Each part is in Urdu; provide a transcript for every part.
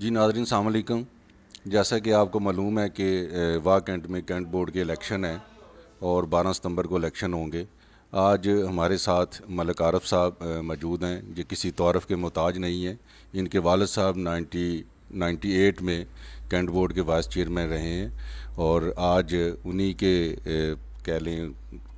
جی ناظرین السلام علیکم. جیسا کہ آپ کو معلوم ہے کہ واہ کینٹ میں کینٹ بورڈ کے الیکشن ہیں اور 12 ستمبر کو الیکشن ہوں گے. آج ہمارے ساتھ ملک عارف صاحب موجود ہیں جو کسی تعارف کے محتاج نہیں ہیں. ان کے والد صاحب 1998 میں کینٹ بورڈ کے وائس چیئرمین رہے ہیں اور آج انہی کے کہہ لیں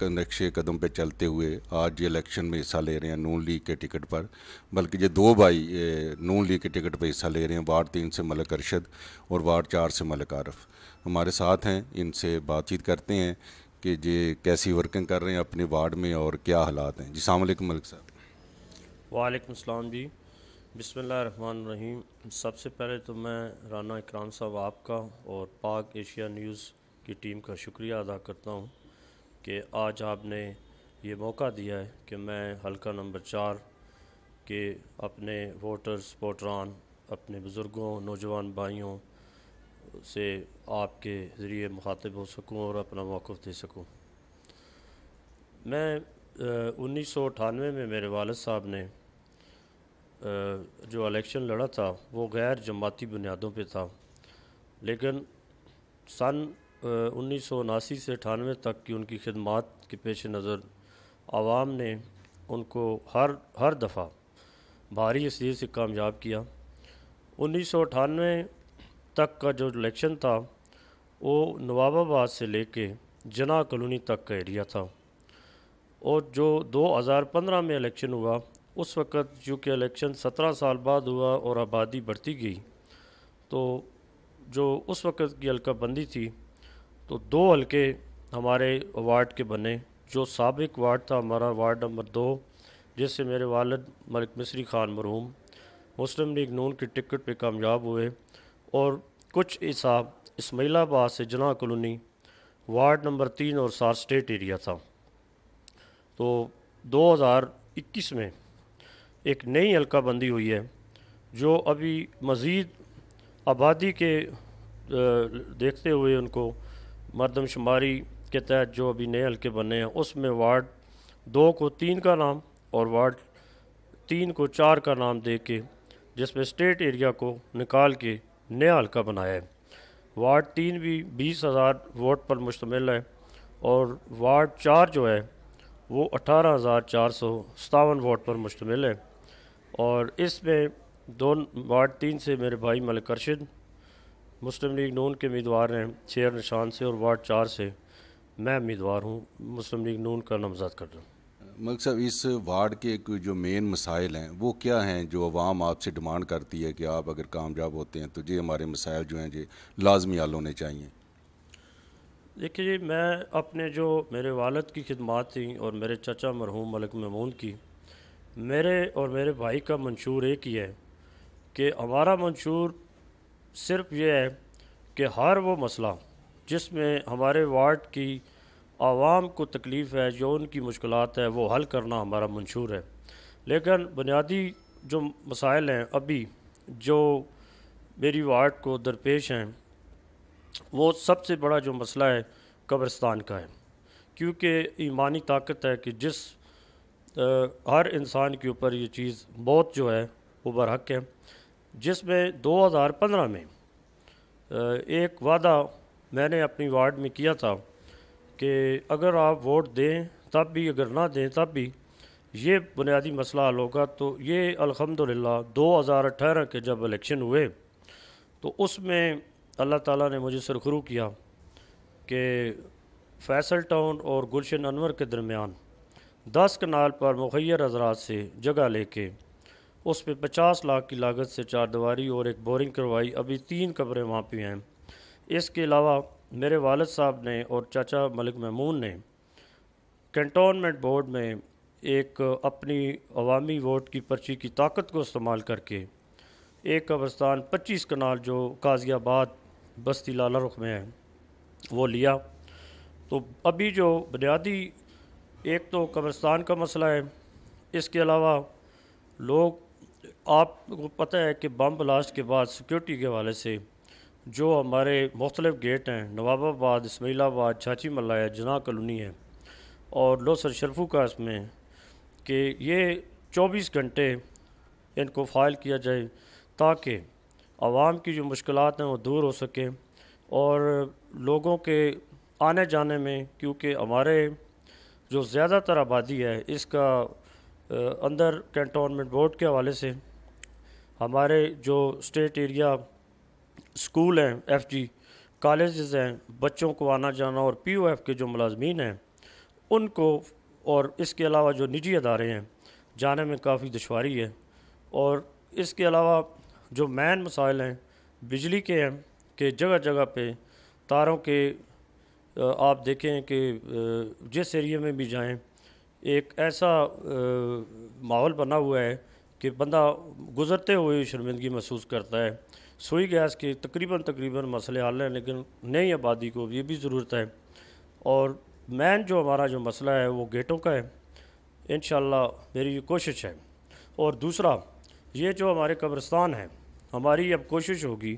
نقش قدم پہ چلتے ہوئے آج یہ الیکشن میں حصہ لے رہے ہیں نون لیگ کے ٹکٹ پر. بلکہ یہ دو بھائی نون لیگ کے ٹکٹ پہ حصہ لے رہے ہیں, وارڈ 3 سے ملک ارشد اور وارڈ 4 سے ملک عارف ہمارے ساتھ ہیں. ان سے بات چیت کرتے ہیں کہ یہ کیسی ورکنگ کر رہے ہیں اپنے وارڈ میں اور کیا حالات ہیں. جی السلام علیکم ملک صاحب. وعلیکم السلام جی. بسم اللہ الرحمن الرحیم. سب سے پہلے تو میں رانا اکرام صاحب آپ کا اور پاک ایشیا نیوز کی ٹیم کا شکریہ ادا کرتا ہوں کہ آج آپ نے یہ موقع دیا ہے کہ میں حلقہ نمبر 4 کے اپنے ووٹرز ووٹران اپنے بزرگوں نوجوان بھائیوں سے آپ کے ذریعے مخاطب ہو سکوں اور اپنا موقف دے سکوں. میں 1998 میں میرے والد صاحب نے جو الیکشن لڑا تھا وہ غیر جماعتی بنیادوں پہ تھا, لیکن سن 1979 سے 98 تک کی ان کی خدمات کے پیش نظر عوام نے ان کو ہر دفعہ بھاری اصلیت سے کامیاب کیا. 1998 تک کا جو الیکشن تھا وہ نواب آباد سے لے کے جناح کالونی تک کا ایریا تھا, اور جو 2015 میں الیکشن ہوا اس وقت چونکہ الیکشن 17 سال بعد ہوا اور آبادی بڑھتی گئی, تو جو اس وقت کی حلقہ بندی تھی تو 2 حلقے ہمارے وارڈ کے بنے. جو سابق وارڈ تھا ہمارا وارڈ نمبر 2, جس سے میرے والد ملک مصری خان مرحوم مسلم لیگ نون کے ٹکٹ پہ کامیاب ہوئے, اور کچھ حصہ اسماعیل آباد سے جناح کالونی وارڈ نمبر 3 اور سار اسٹیٹ ایریا تھا. تو 2021 میں ایک نئی حلقہ بندی ہوئی ہے جو ابھی مزید آبادی کے دیکھتے ہوئے ان کو مردم شماری کے تحت جو ابھی نئے حلقے بنے ہیں اس میں وارڈ 2 کو 3 کا نام اور وارڈ 3 کو 4 کا نام دے کے جس میں اسٹیٹ ایریا کو نکال کے نیا حلقہ بنایا ہے. وارڈ 3 بھی 20,000 ووٹ پر مشتمل ہے اور وارڈ 4 جو ہے وہ 18,457 ووٹ پر مشتمل ہے, اور اس میں وارڈ 3 سے میرے بھائی ملک ارشد مسلم لیگ نون کے امیدوار ہیں چیئر نشان سے, اور وارڈ 4 سے میں امیدوار ہوں مسلم لیگ نون کا نامزد کر رہا ہوں. ملک صاحب اس وارڈ کے جو مین مسائل ہیں وہ کیا ہیں جو عوام آپ سے ڈیمانڈ کرتی ہے کہ آپ اگر کامیاب ہوتے ہیں تو یہ ہمارے مسائل جو ہیں یہ لازمی حل ہونے چاہیے؟ دیکھیے جی, میں اپنے جو میرے والد کی خدمات تھیں اور میرے چچا مرحوم ملک ممون کی, میرے اور میرے بھائی کا منشور ایک ہی ہے کہ ہمارا منشور صرف یہ ہے کہ ہر وہ مسئلہ جس میں ہمارے وارڈ کی عوام کو تکلیف ہے, جو ان کی مشکلات ہے, وہ حل کرنا ہمارا منشور ہے. لیکن بنیادی جو مسائل ہیں ابھی جو میری وارڈ کو درپیش ہیں, وہ سب سے بڑا جو مسئلہ ہے قبرستان کا ہے, کیونکہ ایمانی طاقت ہے کہ جس ہر انسان کے اوپر یہ چیز بہت جو ہے وہ برحق ہے, جس میں 2015 میں ایک وعدہ میں نے اپنی وارڈ میں کیا تھا کہ اگر آپ ووٹ دیں تب بھی, اگر نہ دیں تب بھی یہ بنیادی مسئلہ حل ہوگا. تو یہ الحمدللہ 2018 کے جب الیکشن ہوئے تو اس میں اللہ تعالیٰ نے مجھے سرخرو کیا کہ فیصل ٹاؤن اور گلشن انور کے درمیان 10 کنال پر مخیر حضرات سے جگہ لے کے اس پہ 50 لاکھ کی لاگت سے 4 دیواری اور ایک بورنگ کروائی. ابھی 3 قبریں وہاں پہ ہیں. اس کے علاوہ میرے والد صاحب نے اور چچا ملک ممون نے کنٹونمنٹ بورڈ میں ایک اپنی عوامی ووٹ کی پرچی کی طاقت کو استعمال کر کے ایک قبرستان 25 کنال جو قاضی آباد بستی لالہ رخ میں ہے وہ لیا. تو ابھی جو بنیادی ایک تو قبرستان کا مسئلہ ہے, اس کے علاوہ لوگ آپ کو پتہ ہے کہ بم بلاسٹ کے بعد سیکیورٹی کے حوالے سے جو ہمارے مختلف گیٹ ہیں نواب آباد, اسماعیل آباد, چھاچی ملا ہے, جناح کالونی ہے اور لوسر شرفو کا اس میں کہ یہ 24 گھنٹے ان کو فائل کیا جائے تاکہ عوام کی جو مشکلات ہیں وہ دور ہو سکیں، اور لوگوں کے آنے جانے میں، کیونکہ ہمارے جو زیادہ تر آبادی ہے اس کا اندر کینٹونمنٹ بورڈ کے حوالے سے ہمارے جو اسٹیٹ ایریا اسکول ہیں، ایف جی کالجز ہیں، بچوں کو آنا جانا، اور پی او ایف کے جو ملازمین ہیں ان کو، اور اس کے علاوہ جو نجی ادارے ہیں، جانے میں کافی دشواری ہے۔ اور اس کے علاوہ جو مین مسائل ہیں بجلی کے ہیں کہ جگہ جگہ پہ تاروں کے آپ دیکھیں کہ جس ایریے میں بھی جائیں ایک ایسا ماحول بنا ہوا ہے کہ بندہ گزرتے ہوئے شرمندگی محسوس کرتا ہے۔ سوئی گیس کے تقریباً مسئلے حل ہیں، لیکن نئی آبادی کو یہ بھی ضرورت ہے۔ اور مین جو ہمارا جو مسئلہ ہے وہ گیٹوں کا ہے، انشاءاللہ میری یہ کوشش ہے۔ اور دوسرا یہ جو ہمارے قبرستان ہیں، ہماری اب کوشش ہوگی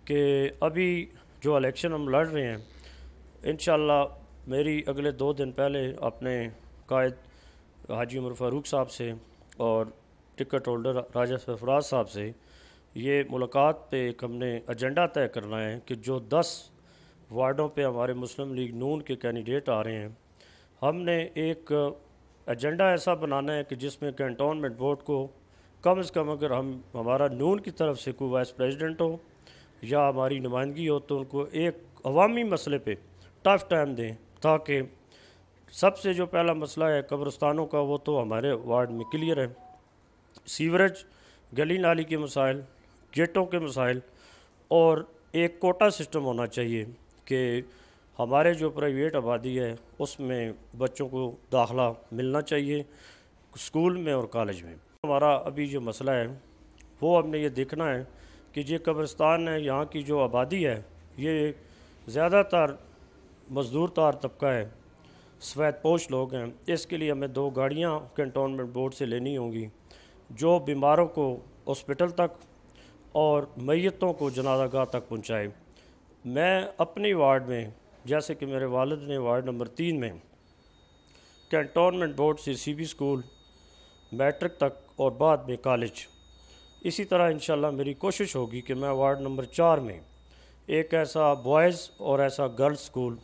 کہ ابھی جو الیکشن ہم لڑ رہے ہیں، انشاءاللہ میری اگلے 2 دن پہلے اپنے قائد حاجی عمر فاروق صاحب سے اور ٹکٹ ہولڈر راجہ سرفراز صاحب سے یہ ملاقات پہ ایک ہم نے ایجنڈا طے کرنا ہے کہ جو 10 وارڈوں پہ ہمارے مسلم لیگ نون کے کینڈیڈیٹ آ رہے ہیں، ہم نے ایک ایجنڈا ایسا بنانا ہے کہ جس میں کینٹونمنٹ بورڈ کو کم از کم اگر ہمارا نون کی طرف سے کوئی وائس پریزیڈنٹ ہو یا ہماری نمائندگی ہو تو ان کو ایک عوامی مسئلے پہ ٹف ٹائم دیں، تاکہ سب سے جو پہلا مسئلہ ہے قبرستانوں کا وہ تو ہمارے وارڈ میں کلیئر ہے۔ سیوریج، گلی نالی کے مسائل، گیٹوں کے مسائل، اور ایک کوٹا سسٹم ہونا چاہیے کہ ہمارے جو پرائیویٹ آبادی ہے اس میں بچوں کو داخلہ ملنا چاہیے اسکول میں اور کالج میں۔ ہمارا ابھی جو مسئلہ ہے وہ ہم نے یہ دیکھنا ہے کہ یہ قبرستان ہے، یہاں کی جو آبادی ہے یہ زیادہ تر مزدور تار طبقہ ہے، سفید پوش لوگ ہیں۔ اس کے لیے ہمیں 2 گاڑیاں کینٹونمنٹ بورڈ سے لینی ہوں گی جو بیماروں کو ہاسپٹل تک اور میتوں کو جنازہ گاہ تک پہنچائے۔ میں اپنی وارڈ میں، جیسے کہ میرے والد نے وارڈ نمبر 3 میں کینٹونمنٹ بورڈ سے سی بی اسکول، میٹرک تک اور بعد میں کالج، اسی طرح انشاءاللہ میری کوشش ہوگی کہ میں وارڈ نمبر 4 میں ایک ایسا بوائز اور ایسا گرلز اسکول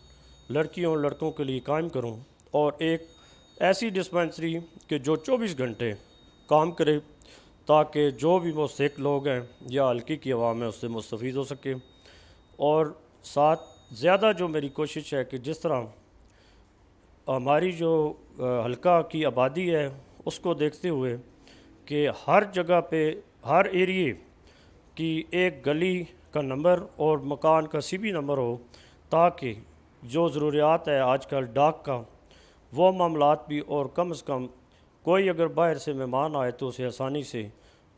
لڑکیوں اور لڑکوں کے لیے قائم کروں، اور ایک ایسی ڈسپنسری کہ جو 24 گھنٹے کام کرے تاکہ جو بھی مستحق لوگ ہیں یا حلقے کی عوام ہے اس سے مستفید ہو سکے۔ اور ساتھ زیادہ جو میری کوشش ہے کہ جس طرح ہماری جو حلقہ کی آبادی ہے اس کو دیکھتے ہوئے کہ ہر جگہ پہ ہر ایریے کی ایک گلی کا نمبر اور مکان کا سی بی نمبر ہو، تاکہ جو ضروریات ہے آج کل ڈاک کا وہ معاملات بھی، اور کم از کم کوئی اگر باہر سے مہمان آئے تو اسے آسانی سے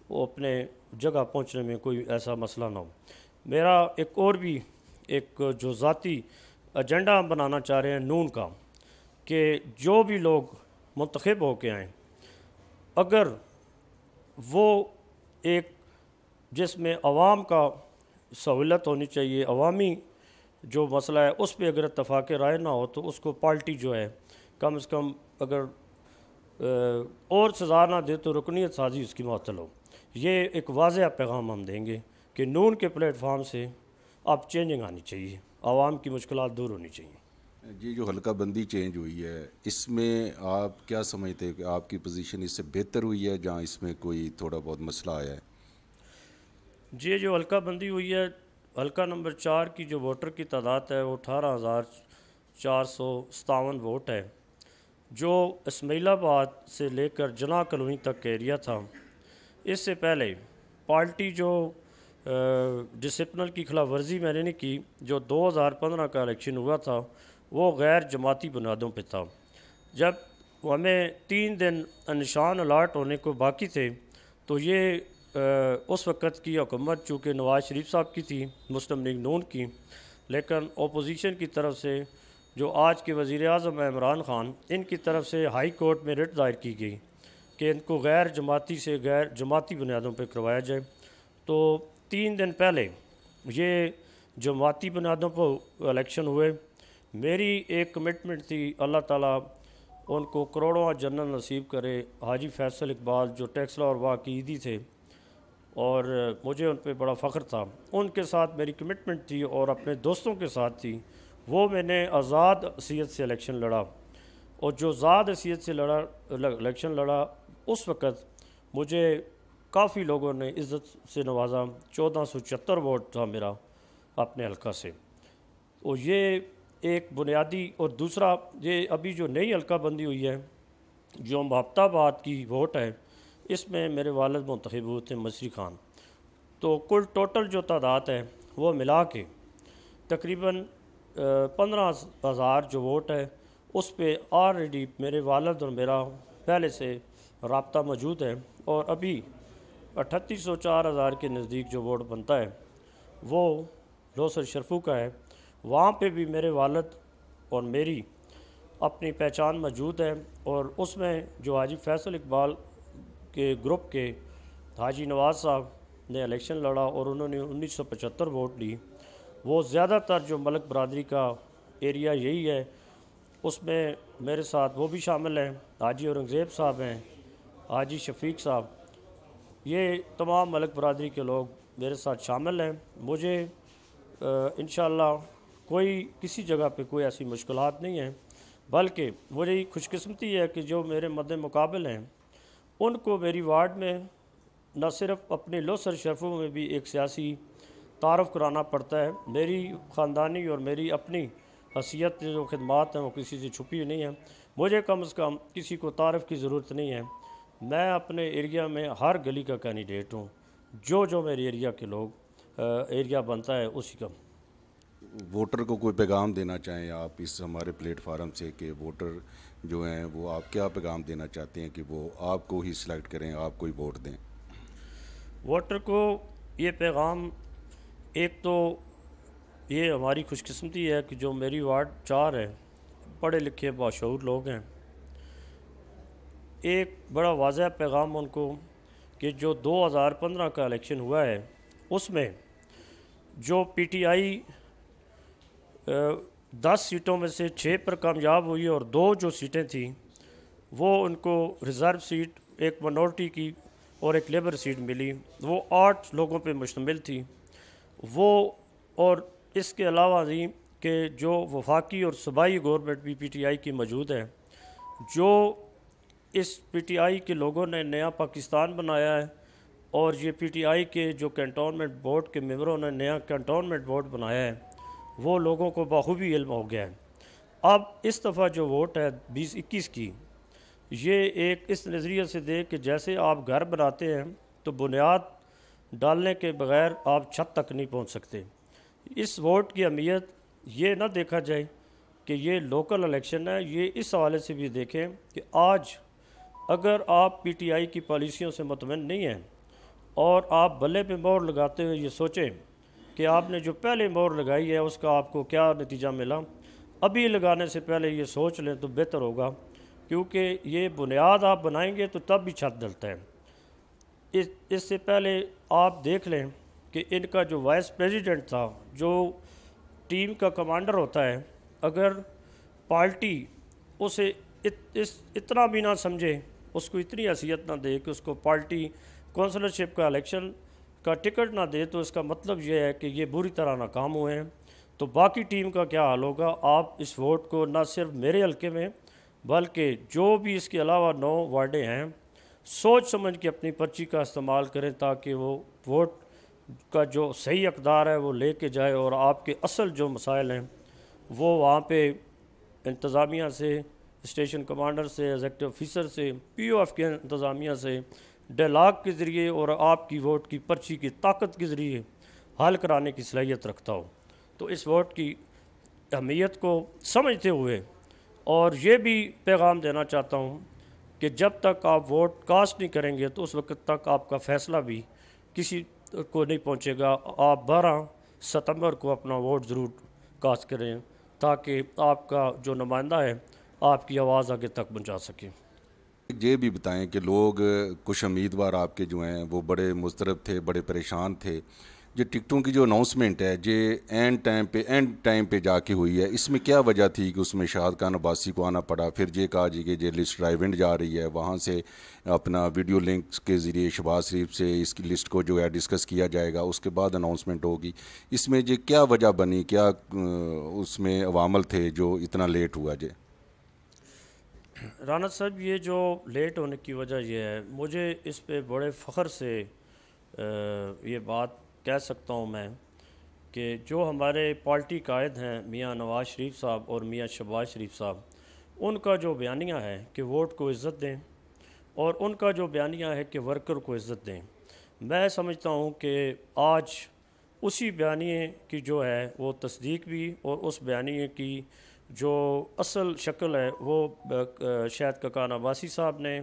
وہ اپنے جگہ پہنچنے میں کوئی ایسا مسئلہ نہ ہو۔ میرا ایک اور بھی ایک جو ذاتی ایجنڈا ہم بنانا چاہ رہے ہیں نون کا، کہ جو بھی لوگ منتخب ہو کے آئیں، اگر وہ ایک جس میں عوام کا سہولت ہونی چاہیے، عوامی جو مسئلہ ہے اس پہ اگر اتفاق رائے نہ ہو تو اس کو پارٹی جو ہے کم از کم اگر اور سزا نہ دے تو رکنیت سازی اس کی معطل ہو۔ یہ ایک واضح پیغام ہم دیں گے کہ نون کے پلیٹ فارم سے اب چینجنگ آنی چاہیے، عوام کی مشکلات دور ہونی چاہیے۔ جی، جو حلقہ بندی چینج ہوئی ہے اس میں آپ کیا سمجھتے ہیں کہ آپ کی پوزیشن اس سے بہتر ہوئی ہے جہاں اس میں کوئی تھوڑا بہت مسئلہ آیا ہے؟ جی، جو حلقہ بندی ہوئی ہے، حلقہ نمبر 4 کی جو ووٹر کی تعداد ہے وہ 18,457 ووٹ ہے، جو اسماعیل آباد سے لے کر جناح کالونی تک کا ایریا تھا۔ اس سے پہلے پارٹی جو ڈسپلن کی خلاف ورزی میں نے نہیں کی، جو 2015 کا الیکشن ہوا تھا وہ غیر جماعتی بنیادوں پہ تھا۔ جب ہمیں 3 دن نشان الاٹ ہونے کو باقی تھے تو یہ اس وقت کی حکومت چونکہ نواز شریف صاحب کی تھی، مسلم لیگ نون کی، لیکن اپوزیشن کی طرف سے جو آج کے وزیر اعظم عمران خان، ان کی طرف سے ہائی کورٹ میں رٹ دائر کی گئی کہ ان کو غیر جماعتی سے غیر جماعتی بنیادوں پہ کروایا جائے۔ تو 3 دن پہلے یہ جماعتی بنیادوں پر الیکشن ہوئے۔ میری ایک کمٹمنٹ تھی، اللہ تعالیٰ ان کو کروڑوں جنت نصیب کرے، حاجی فیصل اقبال جو ٹیکسلا اور واقعیدی تھے، اور مجھے ان پہ بڑا فخر تھا. ان کے ساتھ میری کمٹمنٹ تھی اور اپنے دوستوں کے ساتھ تھی. وہ میں نے آزاد حیثیت سے الیکشن لڑا، اور جو آزاد حیثیت سے الیکشن لڑا اس وقت مجھے کافی لوگوں نے عزت سے نوازا. 1476 ووٹ تھا میرا اپنے حلقہ سے. اور یہ ایک بنیادی، اور دوسرا یہ ابھی جو نئی حلقہ بندی ہوئی ہے جو محبت آباد کی ووٹ ہے، اس میں میرے والد منتخب ہوئے تھے مصری خان. تو کل ٹوٹل جو تعداد ہے وہ ملا کے تقریباً 15,000 جو ووٹ ہے اس پہ آلریڈی میرے والد اور میرا پہلے سے رابطہ موجود ہے. اور ابھی 3800 4,000 کے نزدیک جو ووٹ بنتا ہے وہ لوسر شرفو کا ہے. وہاں پہ بھی میرے والد اور میری اپنی پہچان موجود ہے. اور اس میں جو حاجی فیصل اقبال کے گروپ کے حاجی نواز صاحب نے الیکشن لڑا اور انہوں نے 1975 ووٹ لی. وہ زیادہ تر جو ملک برادری کا ایریا یہی ہے، اس میں میرے ساتھ وہ بھی شامل ہیں. حاجی اورنگزیب صاحب ہیں، حاجی شفیق صاحب، یہ تمام ملک برادری کے لوگ میرے ساتھ شامل ہیں. مجھے انشاءاللہ کوئی کسی جگہ پہ کوئی ایسی مشکلات نہیں ہیں، بلکہ وہی خوش قسمتی ہے کہ جو میرے مد مقابل ہیں ان کو میری وارڈ میں نہ صرف اپنے لوسر شرفوں میں بھی ایک سیاسی تعارف کرانا پڑتا ہے. میری خاندانی اور میری اپنی حیثیت جو خدمات ہیں وہ کسی سے چھپی نہیں ہیں. مجھے کم از کم کسی کو تعارف کی ضرورت نہیں ہے. میں اپنے ایریا میں ہر گلی کا کینڈیڈیٹ ہوں. جو میرے ایریا کے لوگ ایریا بنتا ہے اسی کا. ووٹر کو کوئی پیغام دینا چاہیں آپ اس ہمارے پلیٹ فارم سے کہ ووٹر جو ہیں وہ آپ کیا پیغام دینا چاہتے ہیں کہ وہ آپ کو ہی سلیکٹ کریں، آپ کو ہی ووٹ دیں؟ ووٹر کو یہ پیغام، ایک تو یہ ہماری خوش قسمتی ہے کہ جو میری وارڈ 4 ہے پڑھے لکھے باشعور لوگ ہیں. ایک بڑا واضح پیغام ان کو کہ جو 2015 کا الیکشن ہوا ہے اس میں جو پی ٹی آئی 10 سیٹوں میں سے 6 پر کامیاب ہوئی اور 2 جو سیٹیں تھیں وہ ان کو ریزرو سیٹ، ایک منورٹی کی اور ایک لیبر سیٹ ملی. وہ 8 لوگوں پہ مشتمل تھی. وہ اور اس کے علاوہ بھی کہ جو وفاقی اور صوبائی گورنمنٹ بھی پی ٹی آئی کی موجود ہے، جو اس پی ٹی آئی کے لوگوں نے نیا پاکستان بنایا ہے اور یہ پی ٹی آئی کے جو کینٹونمنٹ بورڈ کے ممبروں نے نیا کینٹونمنٹ بورڈ بنایا ہے، وہ لوگوں کو بخوبی علم ہو گیا ہے. اب اس دفعہ جو ووٹ ہے 2021 کی، یہ ایک اس نظریے سے دے کہ جیسے آپ گھر بناتے ہیں تو بنیاد ڈالنے کے بغیر آپ چھت تک نہیں پہنچ سکتے. اس ووٹ کی اہمیت یہ نہ دیکھا جائے کہ یہ لوکل الیکشن ہے، یہ اس حوالے سے بھی دیکھیں کہ آج اگر آپ پی ٹی آئی کی پالیسیوں سے مطمئن نہیں ہیں اور آپ بلے پہ مہر لگاتے ہوئے یہ سوچیں کہ آپ نے جو پہلے مہر لگائی ہے اس کا آپ کو کیا نتیجہ ملا، ابھی لگانے سے پہلے یہ سوچ لیں تو بہتر ہوگا. کیونکہ یہ بنیاد آپ بنائیں گے تو تب بھی چھت ڈلتا ہے. اس سے پہلے آپ دیکھ لیں کہ ان کا جو وائس پریزیڈنٹ تھا، جو ٹیم کا کمانڈر ہوتا ہے، اگر پارٹی اسے اتنا بھی نہ سمجھے، اس کو اتنی حیثیت نہ دے کہ اس کو پارٹی کونسلرشپ کا الیکشن کا ٹکٹ نہ دے، تو اس کا مطلب یہ ہے کہ یہ بری طرح ناکام ہوئے ہیں. تو باقی ٹیم کا کیا حال ہوگا؟ آپ اس ووٹ کو نہ صرف میرے حلقے میں بلکہ جو بھی اس کے علاوہ 9 وارڈیں ہیں سوچ سمجھ کے اپنی پرچی کا استعمال کریں تاکہ وہ ووٹ کا جو صحیح اقدار ہے وہ لے کے جائے اور آپ کے اصل جو مسائل ہیں وہ وہاں پہ انتظامیہ سے، اسٹیشن کمانڈر سے، ایگزیکٹو آفیسر سے، پی او ایف کے انتظامیہ سے ڈائلاگ کے ذریعے اور آپ کی ووٹ کی پرچی کی طاقت کے ذریعے حل کرانے کی صلاحیت رکھتا ہو. تو اس ووٹ کی اہمیت کو سمجھتے ہوئے اور یہ بھی پیغام دینا چاہتا ہوں کہ جب تک آپ ووٹ کاسٹ نہیں کریں گے تو اس وقت تک آپ کا فیصلہ بھی کسی کو نہیں پہنچے گا. آپ 12 ستمبر کو اپنا ووٹ ضرور کاسٹ کریں تاکہ آپ کا جو نمائندہ ہے آپ کی آواز آگے تک پہنچا سکے. یہ بھی بتائیں کہ لوگ کچھ امیدوار آپ کے جو ہیں وہ بڑے مضطرب تھے، بڑے پریشان تھے جو ٹکٹوں کی جو اناؤنسمنٹ ہے یہ اینڈ ٹائم پہ جا کے ہوئی ہے، اس میں کیا وجہ تھی کہ اس میں شہاد خان عباسی کو آنا پڑا؟ پھر یہ کہا جی کہ یہ لسٹ ڈرائیونڈ جا رہی ہے، وہاں سے اپنا ویڈیو لنکس کے ذریعے شہباز شریف سے اس کی لسٹ کو جو ہے ڈسکس کیا جائے گا، اس کے بعد اناؤنسمنٹ ہوگی۔ اس میں یہ کیا وجہ بنی، کیا اس میں عوامل تھے جو اتنا لیٹ ہوا جی؟ رانا صاحب، یہ جو لیٹ ہونے کی وجہ یہ ہے، مجھے اس پہ بڑے فخر سے یہ بات کہہ سکتا ہوں میں کہ جو ہمارے پارٹی قائد ہیں میاں نواز شریف صاحب اور میاں شہباز شریف صاحب، ان کا جو بیانیہ ہے کہ ووٹ کو عزت دیں، اور ان کا جو بیانیہ ہے کہ ورکر کو عزت دیں، میں سمجھتا ہوں کہ آج اسی بیانیے کی جو ہے وہ تصدیق بھی، اور اس بیانیے کی جو اصل شکل ہے وہ شاہد خاقان عباسی صاحب نے،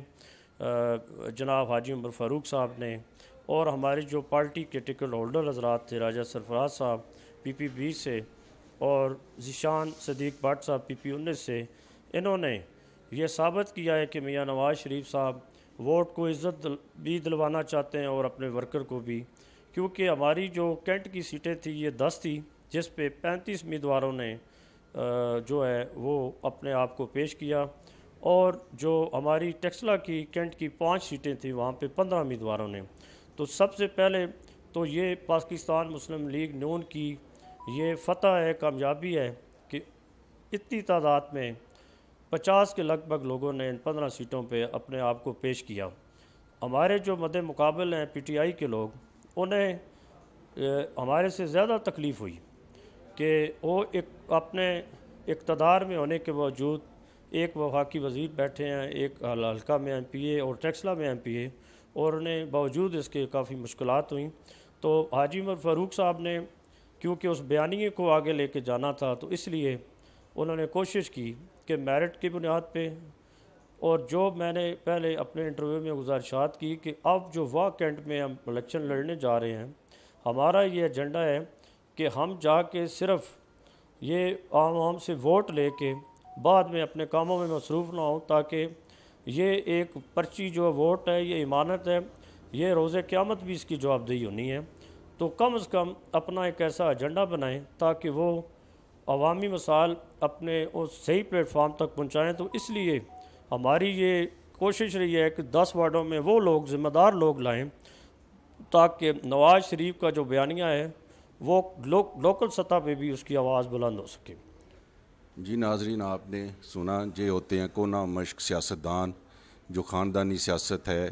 جناب حاجی عمر فاروق صاحب نے، اور ہماری جو پارٹی کے ٹکٹ ہولڈر حضرات تھے، راجہ سرفراز صاحب PP 20 سے، اور ذیشان صدیق بٹ صاحب PP 19 سے، انہوں نے یہ ثابت کیا ہے کہ میاں نواز شریف صاحب ووٹ کو عزت بھی دلوانا چاہتے ہیں اور اپنے ورکر کو بھی، کیونکہ ہماری جو کینٹ کی سیٹیں تھیں یہ 10 تھی، جس پہ 35 امیدواروں نے جو ہے وہ اپنے آپ کو پیش کیا، اور جو ہماری ٹیکسلا کی کینٹ کی 5 سیٹیں تھیں وہاں پہ 15 امیدواروں نے۔ تو سب سے پہلے تو یہ پاکستان مسلم لیگ نون کی یہ فتح ہے، کامیابی ہے کہ اتنی تعداد میں 50 کے لگ بھگ لوگوں نے ان 15 سیٹوں پہ اپنے آپ کو پیش کیا۔ ہمارے جو مد مقابل ہیں PTI کے لوگ، انہیں ہمارے سے زیادہ تکلیف ہوئی کہ وہ اپنے اقتدار میں ہونے کے باوجود، ایک وفاقی وزیر بیٹھے ہیں، ایک حلقہ میں MPA اور ٹیکسلا میں MPA، اور انہیں باوجود اس کے کافی مشکلات ہوئیں۔ تو حاجی عمر فاروق صاحب نے کیونکہ اس بیانیے کو آگے لے کے جانا تھا، تو اس لیے انہوں نے کوشش کی کہ میرٹ کی بنیاد پہ، اور جو میں نے پہلے اپنے انٹرویو میں گزارشات کی کہ اب جو واہ کینٹ میں ہم الیکشن لڑنے جا رہے ہیں، ہمارا یہ ایجنڈا ہے کہ ہم جا کے صرف یہ عوام سے ووٹ لے کے بعد میں اپنے کاموں میں مصروف نہ ہوں، تاکہ یہ ایک پرچی جو ووٹ ہے یہ امانت ہے، یہ روز قیامت بھی اس کی جواب دہی ہونی ہے۔ تو کم از کم اپنا ایک ایسا ایجنڈا بنائیں تاکہ وہ عوامی مسائل اپنے اس صحیح پلیٹ فارم تک پہنچائیں۔ تو اس لیے ہماری یہ کوشش رہی ہے کہ 10 وارڈوں میں وہ لوگ ذمہ دار لوگ لائیں تاکہ نواز شریف کا جو بیانیہ ہے وہ لوکل سطح پہ بھی اس کی آواز بلند ہو سکے۔ جی ناظرین، آپ نے سنا، یہ ہوتے ہیں کونا مشق سیاستدان، جو خاندانی سیاست ہے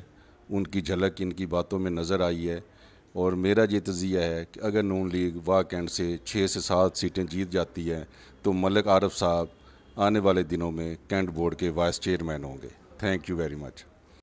ان کی جھلک ان کی باتوں میں نظر آئی ہے۔ اور میرا یہ تجزیہ ہے کہ اگر نون لیگ واہ کینٹ سے 6 سے 7 سیٹیں جیت جاتی ہیں تو ملک عارف صاحب آنے والے دنوں میں کینٹ بورڈ کے وائس چیئرمین ہوں گے۔ Thank you very much.